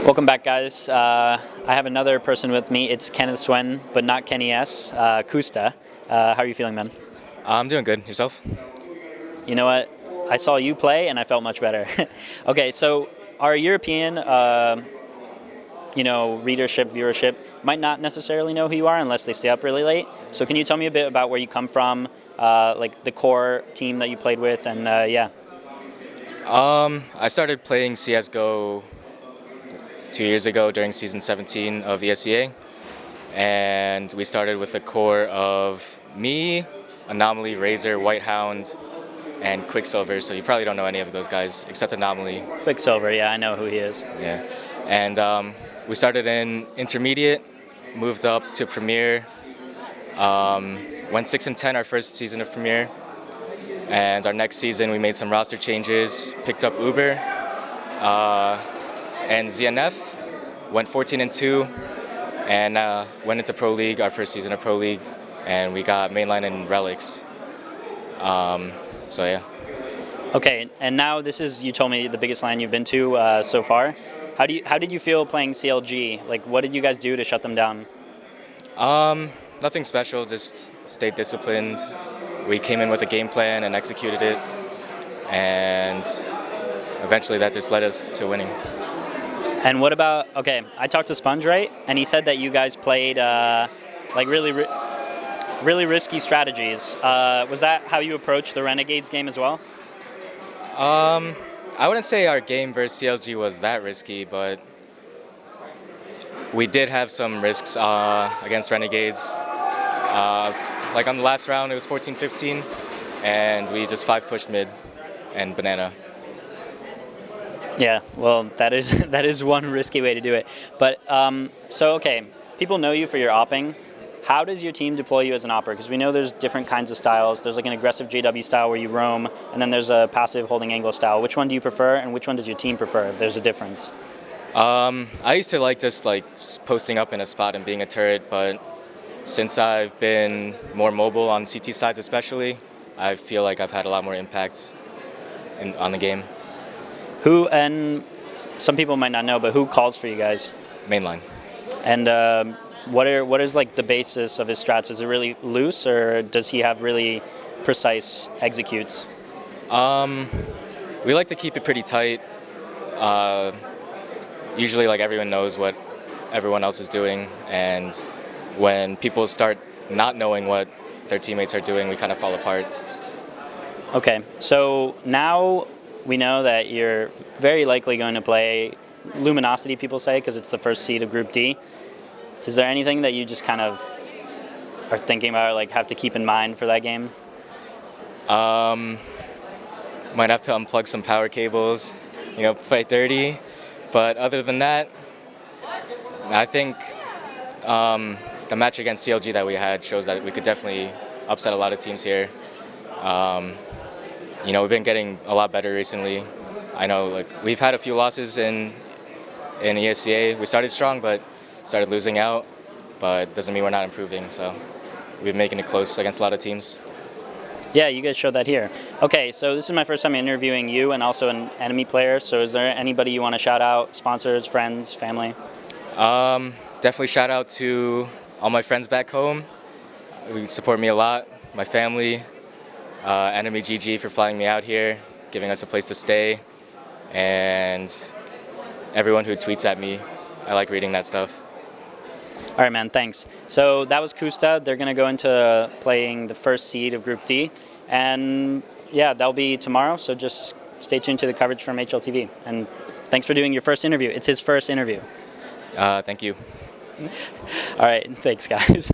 Welcome back, guys. I have another person with me. It's Kenneth Suen, but not Kenny S. Koosta. How are you feeling, man? I'm doing good. Yourself? You know what? I saw you play, and I felt much better. Okay, so our European, readership, viewership might not necessarily know who you are unless they stay up really late. So can you tell me a bit about where you come from, like the core team that you played with, and yeah. I started playing CS:GO 2 years ago during season 17 of ESEA, and we started with a core of me, Anomaly, Razor, Whitehound, and Quicksilver. So you probably don't know any of those guys except Anomaly. Quicksilver, yeah, I know who he is. Yeah, and we started in intermediate, moved up to Premier, went 6-10 our first season of Premier, and our next season we made some roster changes, picked up AWPer, and ZNF, went 14-2, and went into Pro League, our first season of Pro League, and we got mainline and relics. So yeah. Okay, and now this is, you told me, the biggest LAN you've been to so far. How did you feel playing CLG? Like, what did you guys do to shut them down? Nothing special, just stayed disciplined. We came in with a game plan and executed it, and eventually that just led us to winning. And what about, okay, I talked to Sponge, right? And he said that you guys played like really risky strategies. Was that how you approached the Renegades game as well? I wouldn't say our game versus CLG was that risky, but we did have some risks against Renegades. Like on the last round, it was 14-15, and we just 5-pushed mid and banana. Yeah, well, that is one risky way to do it. But so okay, people know you for your opping. How does your team deploy you as an opper? Because we know there's different kinds of styles. There's like an aggressive JW style where you roam, and then there's a passive holding angle style. Which one do you prefer, and which one does your team prefer, if there's a difference? I used to like just posting up in a spot and being a turret, but since I've been more mobile on CT sides especially, I feel like I've had a lot more impact on the game. Who, and some people might not know, but who calls for you guys? Mainline. And what is like the basis of his strats? Is it really loose, or does he have really precise executes? We like to keep it pretty tight. Usually like everyone knows what everyone else is doing, and when people start not knowing what their teammates are doing, we kind of fall apart. Okay, so now we know that you're very likely going to play Luminosity, people say, because it's the first seed of Group D. Is there anything that you just kind of are thinking about, or like have to keep in mind for that game? Might have to unplug some power cables, play dirty. But other than that, I think the match against CLG that we had shows that we could definitely upset a lot of teams here. We've been getting a lot better recently. I know we've had a few losses in ESEA. We started strong, but started losing out. But doesn't mean we're not improving. So we've been making it close against a lot of teams. Yeah, you guys showed that here. Okay, so this is my first time interviewing you and also an enemy player. So is there anybody you want to shout out? Sponsors, friends, family? Definitely shout out to all my friends back home who support me a lot. My family, Enemy GG for flying me out here, giving us a place to stay, and everyone who tweets at me. I like reading that stuff. All right, man, thanks. So that was Koosta. They're going to go into playing the first seed of Group D. And yeah, that'll be tomorrow, so just stay tuned to the coverage from HLTV. And thanks for doing your first interview. It's his first interview. Thank you. All right, thanks, guys.